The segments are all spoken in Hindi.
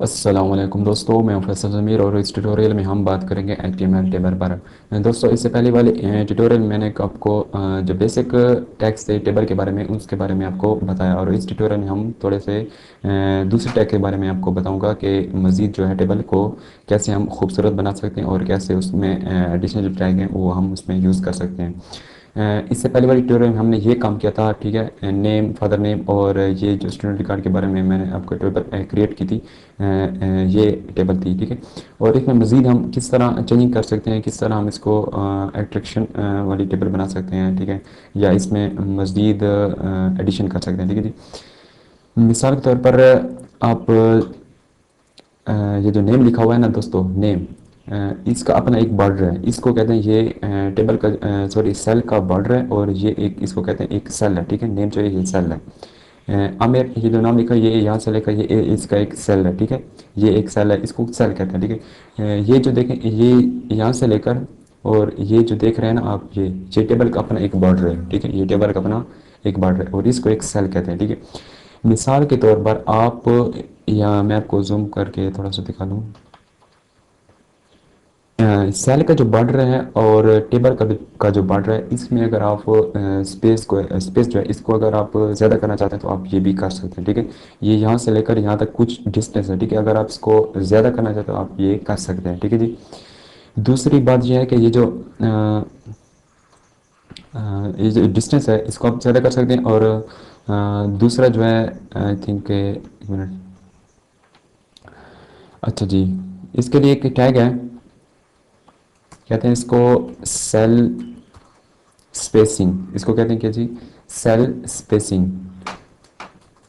अस्सलाम वालेकुम दोस्तों, मैं हूं फैसल ज़मीर और इस ट्यूटोरियल में हम बात करेंगे एचटीएमएल टेबल पर। दोस्तों, इससे पहले वाले ट्यूटोरियल में मैंने आपको जो बेसिक टैग्स थे टेबल के बारे में उसके बारे में आपको बताया, और इस ट्यूटोरियल में हम थोड़े से दूसरे टैग के बारे में आपको बताऊंगा कि मज़ीद जो है टेबल को कैसे हम खूबसूरत बना सकते हैं और कैसे उसमें एडिशनल जो टैग हैं वो हम उसमें यूज़ कर सकते हैं। इससे पहले वाली ट्यूटोरियल में हमने ये काम किया था, ठीक है, नेम, फादर नेम और ये जो स्टूडेंट कार्ड के बारे में मैंने आपको टेबल क्रिएट की थी। ये टेबल थी, ठीक है। और इसमें मज़ीद हम किस तरह चेंजिंग कर सकते हैं, किस तरह हम इसको एट्रैक्शन वाली टेबल बना सकते हैं, ठीक है, या इसमें मज़ीद एडिशन कर सकते हैं, ठीक है जी। मिसाल के तौर पर आप ये जो नेम लिखा हुआ है ना दोस्तों, नेम, इसका अपना एक बॉर्डर है, इसको कहते हैं ये टेबल का सॉरी सेल का बॉर्डर है, और ये एक इसको कहते हैं एक सेल है, ठीक है। नेम जो है ये सेल है। आमिर, ये जो नाम लिखा है ये यहाँ से लेकर ये इसका एक सेल है, ठीक है। ये एक सेल है, इसको सेल कहते हैं, ठीक है। ये जो देखें ये यहाँ से लेकर और ये जो देख रहे हैं ना आप, ये टेबल का अपना एक बॉर्डर है, ठीक है। ये टेबल का अपना एक बॉर्डर है और इसको एक सेल कहते हैं, ठीक है। मिसाल के तौर पर आप, या मैं आपको जूम करके थोड़ा सा दिखा दूँ, सेल का जो बॉर्डर है और टेबल का जो बॉर्डर है, इसमें अगर आप स्पेस जो है इसको अगर आप ज़्यादा करना चाहते हैं तो आप ये भी कर सकते हैं, ठीक है। ये यहाँ से लेकर यहाँ तक कुछ डिस्टेंस है, ठीक है। अगर आप इसको ज़्यादा करना चाहते हो आप ये कर सकते हैं, ठीक है जी। दूसरी बात यह है कि ये जो डिस्टेंस है इसको आप ज़्यादा कर सकते हैं, और दूसरा जो है, आई थिंक, एक मिनट, अच्छा जी, इसके लिए एक टैग है, कहते हैं इसको सेल स्पेसिंग, इसको कहते हैं क्या जी, सेल स्पेसिंग।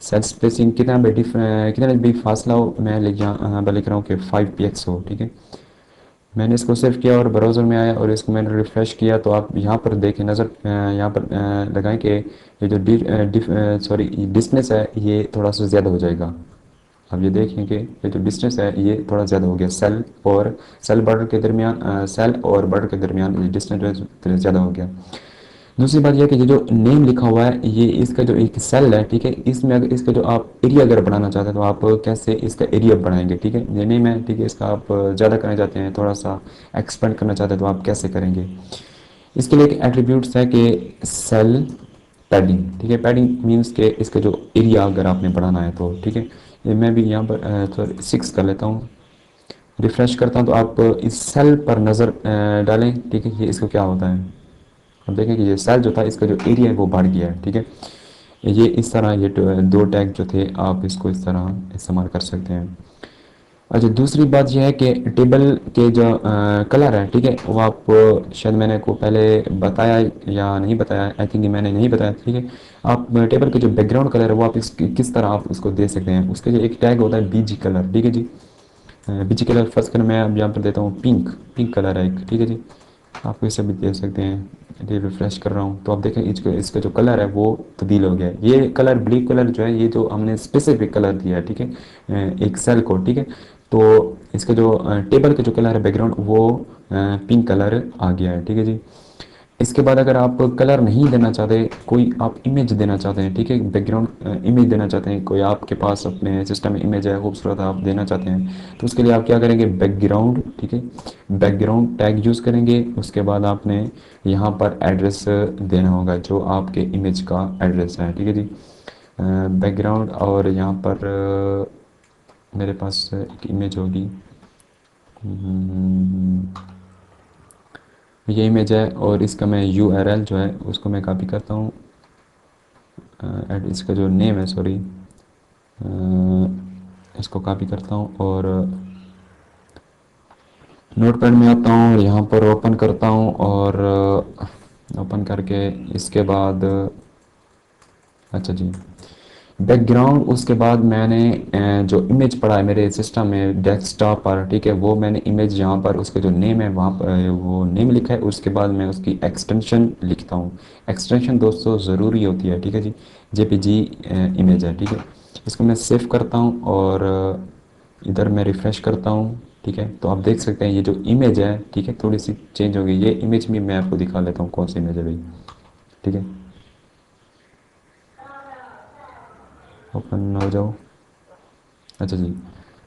सेल स्पेसिंग कितना भी फासला हो, मैं यहाँ पर लिख रहा हूँ कि 5 px हो, ठीक है। मैंने इसको सेव किया और ब्राउज़र में आया और इसको मैंने रिफ़्रेश किया, तो आप यहाँ पर देखें, नज़र यहाँ पर लगाएं कि ये जो सॉरी डिस्टेंस है ये थोड़ा सा ज़्यादा हो जाएगा। अब ये देखें कि ये जो डिस्टेंस है ये थोड़ा ज़्यादा हो गया, सेल बॉर्डर के दरमियान, सेल और बॉर्डर के दरमियान ये डिस्टेंस जो है ज़्यादा हो गया। दूसरी बात यह कि ये जो नेम लिखा हुआ है ये इसका जो एक सेल है, ठीक है, इसमें अगर इसका जो आप एरिया अगर बढ़ाना चाहते हैं तो आप कैसे इसका एरिया बढ़ाएंगे, ठीक है। ये नेम है, ठीक है, इसका आप ज़्यादा करना चाहते हैं, थोड़ा सा एक्सपेंड करना चाहते हैं तो आप कैसे करेंगे। इसके लिए एक एट्रीब्यूट्स है कि सेल पैडिंग, ठीक है। पैडिंग मीन्स के इसका जो एरिया अगर आपने बढ़ाना है तो, ठीक है। ये मैं भी यहाँ पर थोड़ा 6 कर लेता हूँ, रिफ़्रेश करता हूँ तो आप इस सेल पर नज़र डालें, ठीक है, ये इसको क्या होता है। अब देखें कि ये सेल जो था इसका जो एरिया है वो बढ़ गया है, ठीक है। ये इस तरह ये दो टैग जो थे आप इसको इस तरह इस्तेमाल कर सकते हैं। अच्छा, दूसरी बात यह है कि टेबल के जो कलर है, ठीक है, वो आप शायद मैंने को पहले बताया या नहीं बताया, आई थिंक मैंने नहीं बताया, ठीक है। आप टेबल के जो बैकग्राउंड कलर है वो आप किस तरह आप उसको दे सकते हैं, उसके जो एक टैग होता है बीजी कलर, ठीक है जी। बीजी कलर फर्स्ट कलर मैं अब यहाँ पर देता हूँ पिंक, पिंक कलर है एक, ठीक है जी। आप इसे भी दे सकते हैं। ये रिफ्रेश कर रहा हूँ तो आप देखें इसका इसका जो कलर है वो तब्दील हो गया है। ये कलर ब्लैक कलर जो है ये जो हमने स्पेसिफिक कलर दिया है, ठीक है, एक सेल को, ठीक है। तो इसका जो टेबल का जो कलर है बैकग्राउंड वो पिंक कलर आ गया है, ठीक है जी। इसके बाद अगर आप कलर नहीं देना चाहते, कोई आप इमेज देना चाहते हैं, ठीक है, बैकग्राउंड इमेज देना चाहते हैं, कोई आपके पास अपने सिस्टम में इमेज है खूबसूरत आप देना चाहते हैं, तो उसके लिए आप क्या करेंगे, बैकग्राउंड, ठीक है, बैकग्राउंड टैग यूज़ करेंगे। उसके बाद आपने यहाँ पर एड्रेस देना होगा जो आपके इमेज का एड्रेस है, ठीक है जी। बैकग्राउंड, और यहाँ पर मेरे पास एक इमेज होगी, ये इमेज है, और इसका मैं यूआरएल जो है उसको मैं कॉपी करता हूँ, इसका जो नेम है, सॉरी, इसको कॉपी करता हूँ और नोटपैड में आता हूँ और यहाँ पर ओपन करता हूँ, और ओपन करके इसके बाद, अच्छा जी, बैकग्राउंड, उसके बाद मैंने जो इमेज पड़ा है मेरे सिस्टम में डेस्कटॉप पर, ठीक है, वो मैंने इमेज यहाँ पर उसका जो नेम है वहाँ पर वो नेम लिखा है। उसके बाद मैं उसकी एक्सटेंशन लिखता हूँ। एक्सटेंशन दोस्तों ज़रूरी होती है, ठीक है जी। जेपीजी इमेज है, ठीक है। इसको मैं सेव करता हूँ और इधर मैं रिफ़्रेश करता हूँ, ठीक है। तो आप देख सकते हैं ये जो इमेज है, ठीक है, थोड़ी सी चेंज हो गई। ये इमेज भी मैं आपको दिखा लेता हूँ कौन सी इमेज है भाई, ठीक है। ओपन हो जाओ, अच्छा जी।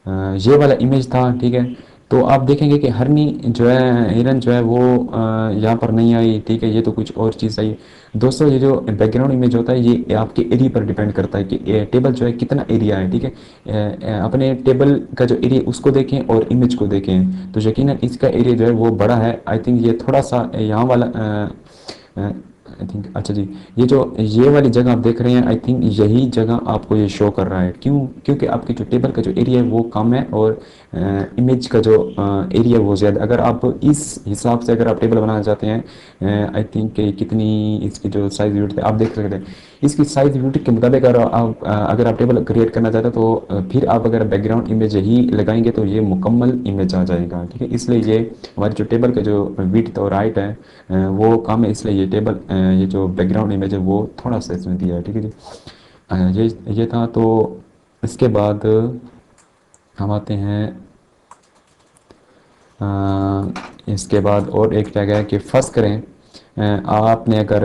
ये वाला इमेज था, ठीक है। तो आप देखेंगे कि हरनी जो है, हिरन जो है वो यहाँ पर नहीं आई, ठीक है, ये तो कुछ और चीज़ आई। दोस्तों ये जो बैकग्राउंड इमेज होता है ये आपके एरिया पर डिपेंड करता है कि टेबल जो है कितना एरिया है, ठीक है। अपने टेबल का जो एरिया उसको देखें और इमेज को देखें, तो यकीनन इसका एरिया जो है वो बड़ा है। आई थिंक ये थोड़ा सा यहाँ वाला आई थिंक, अच्छा जी, ये जो ये वाली जगह आप देख रहे हैं, आई थिंक यही जगह आपको ये शो कर रहा है। क्यों? क्योंकि आपके जो टेबल का जो एरिया है वो कम है और इमेज का जो एरिया वो ज़्यादा। अगर आप इस हिसाब से अगर आप टेबल बनाना चाहते हैं, आई थिंक कितनी इसकी जो साइज यूनिट है आप देख सकते हैं। इसकी साइज यूनिट के मुताबिक अगर आप टेबल क्रिएट करना चाहते हैं तो फिर आप अगर बैकग्राउंड इमेज ही लगाएंगे तो ये मुकम्मल इमेज आ जाएगा, ठीक है। इसलिए ये हमारी जो टेबल का जो विड्थ और हाइट है वो कम है, इसलिए ये टेबल ये जो बैकग्राउंड इमेज है वो थोड़ा सा इसमें दिया है, ठीक है जी। ये था। तो इसके बाद हम आते हैं इसके बाद और एक जगह है कि फर्ज करें आपने अगर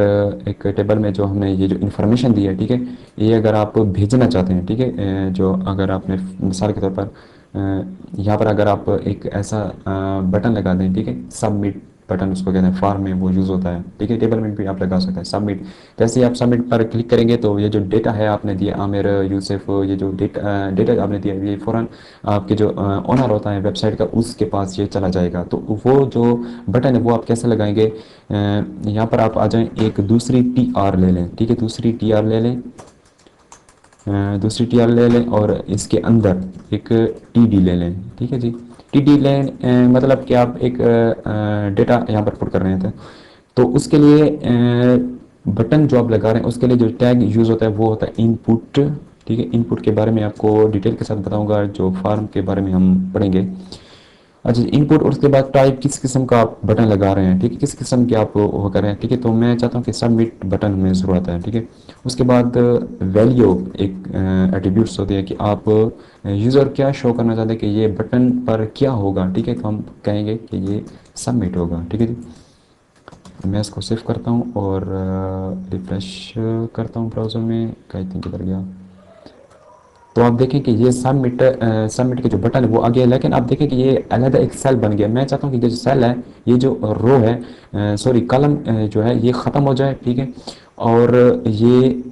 एक टेबल में जो हमने ये जो इन्फॉर्मेशन दी है, ठीक है, ये अगर आप भेजना चाहते हैं, ठीक है, जो अगर आपने मिसाल के तौर पर यहाँ पर अगर आप एक ऐसा बटन लगा दें, ठीक है, सबमिट बटन उसको कहते हैं, फार्म में वो यूज़ होता है, ठीक है, टेबल में भी आप लगा सकते हैं सबमिट। जैसे ही आप सबमिट पर क्लिक करेंगे तो ये जो डेटा है आपने दिया आमिर यूसुफ, ये जो डेटा आपने दिया ये फ़ौरन आपके जो ओनर होता है वेबसाइट का उसके पास ये चला जाएगा। तो वो जो बटन है वो आप कैसे लगाएंगे, यहाँ पर आप आ जाएं, एक दूसरी टी आर ले लें, ठीक है, दूसरी टी आर ले लें, दूसरी टी आर ले लें और इसके अंदर एक टी डी ले लें, ठीक है जी। टी डी लें मतलब कि आप एक डेटा यहाँ पर पुट कर रहे थे, तो उसके लिए बटन जो आप लगा रहे हैं उसके लिए जो टैग यूज़ होता है वो होता है इनपुट, ठीक है। इनपुट के बारे में आपको डिटेल के साथ बताऊंगा जो फार्म के बारे में हम पढ़ेंगे। अच्छा, इनपुट और उसके बाद टाइप किस किस्म का आप बटन लगा रहे हैं, ठीक है, किस किस्म के आप वो कर रहे हैं, ठीक है। तो मैं चाहता हूँ कि सबमिट बटन हमें ज़रूरत है, ठीक है। उसके बाद वैल्यू एक एट्रीब्यूट्स होते हैं कि आप यूज़र क्या शो करना चाहते हैं कि ये बटन पर क्या होगा, ठीक है, तो हम कहेंगे कि ये सबमिट होगा, ठीक है जी। मैं इसको सेव करता हूँ और रिफ्रेश करता हूँ ब्राउज़र में, आई थिंक किधर गया। तो आप देखें कि ये सबमिट के जो बटन है वो आ गया, लेकिन आप देखें कि ये अलग एक सेल बन गया। मैं चाहता हूँ कि जो सेल है, ये जो रो है, सॉरी कलम जो है ये ख़त्म हो जाए, ठीक है, और ये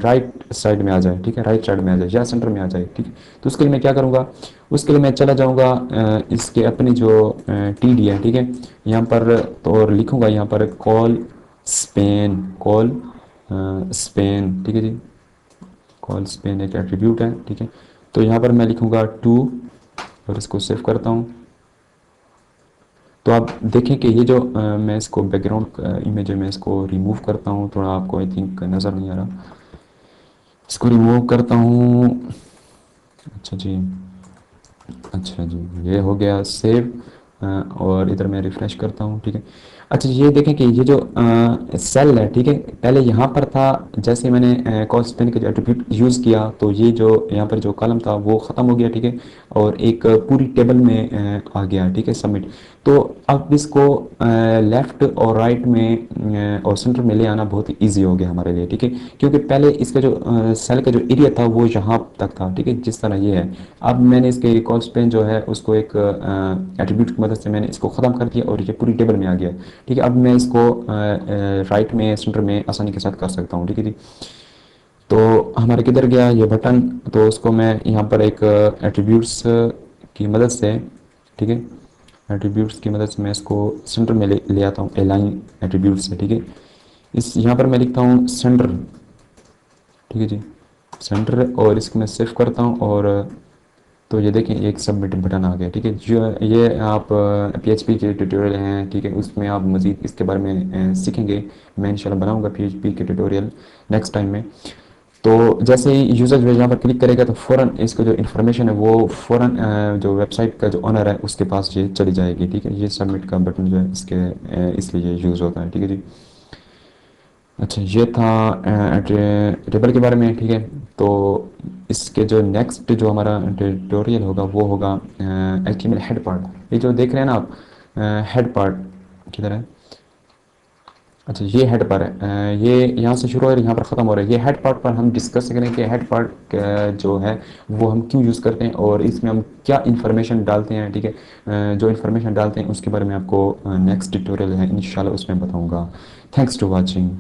राइट साइड में आ जाए, ठीक है, राइट साइड में आ जाए या सेंटर में आ जाए, ठीक है। तो उसके लिए मैं क्या करूँगा, उसके लिए मैं चला जाऊँगा इसके अपनी जो टी डी है, ठीक है, यहाँ पर तो और लिखूँगा यहाँ पर कॉल स्पेन, ठीक है जी। कॉल स्पेन एक एट्रीब्यूट है, ठीक है। तो यहाँ पर मैं लिखूँगा टू और इसको सेव करता हूँ। तो आप देखें कि ये जो मैं इसको बैकग्राउंड इमेज है मैं इसको रिमूव करता हूँ, थोड़ा आपको आई थिंक नज़र नहीं आ रहा, इसको रिमूव करता हूँ। अच्छा जी, अच्छा जी, ये हो गया सेव। और इधर मैं रिफ्रेश करता हूँ, ठीक है। अच्छा, ये देखें कि ये जो सेल है, ठीक है, पहले यहाँ पर था, जैसे मैंने कॉल स्पेन का जो एट्रीब्यूट यूज़ किया तो ये जो यहाँ पर जो कॉलम था वो ख़त्म हो गया, ठीक है, और एक पूरी टेबल में आ गया, ठीक है, सबमिट। तो अब इसको लेफ़्ट और राइट में और सेंटर में ले आना बहुत ही ईजी हो गया हमारे लिए, ठीक है, क्योंकि पहले इसका जो सेल का जो एरिया था वो यहाँ तक था, ठीक है, जिस तरह ये है। अब मैंने इसके कॉल स्पेन जो है उसको एक एट्रीब्यूट की मदद से मैंने इसको ख़त्म कर दिया और ये पूरी टेबल में आ गया, ठीक है। अब मैं इसको राइट में सेंटर में आसानी के साथ कर सकता हूँ, ठीक है जी। तो हमारे किधर गया ये बटन, तो उसको मैं यहाँ पर एक एट्रीब्यूट्स की मदद से, ठीक है, एट्रीब्यूट्स की मदद से मैं इसको सेंटर में ले आता हूँ अलाइन एट्रीब्यूट से, ठीक है। इस यहाँ पर मैं लिखता हूँ सेंटर, ठीक है जी, सेंटर, और इसको मैं सेव करता हूँ और तो ये देखें एक सबमिट बटन आ गया, ठीक है। जो ये आप PHP के ट्यूटोरियल हैं, ठीक है, उसमें आप मज़ीद इसके बारे में सीखेंगे। मैं इंशाल्लाह बनाऊंगा PHP के ट्यूटोरियल नेक्स्ट टाइम में। तो जैसे ही यूज़र जो है यहाँ पर क्लिक करेगा तो फ़ौरन इसको जो इन्फॉर्मेशन है वो फ़ौरन जो वेबसाइट का जो ओनर है उसके पास ये चली जाएगी, ठीक है। ये सबमिट का बटन जो है इसके इसलिए यूज़ होता है, ठीक है जी। अच्छा, ये था टेबल के बारे में, ठीक है। तो इसके जो नेक्स्ट जो हमारा ट्यूटोरियल होगा वो होगा HTML हेड पार्ट। ये जो देख रहे हैं ना आप हेड पार्ट किधर है, अच्छा, ये हेड पर है, ये यहाँ से शुरू हो रहा है, यहाँ पर ख़त्म हो रहा है। ये हेड पार्ट पर हम डिस्कस करें कि हेड पार्ट जो है वो हम क्यों यूज़ करते हैं और इसमें हम क्या इन्फॉर्मेशन डालते हैं, ठीक है। जो इन्फॉर्मेशन डालते हैं उसके बारे में आपको नेक्स्ट ट्यूटोरियल है इंशाल्लाह उसमें बताऊँगा। Thanks to watching.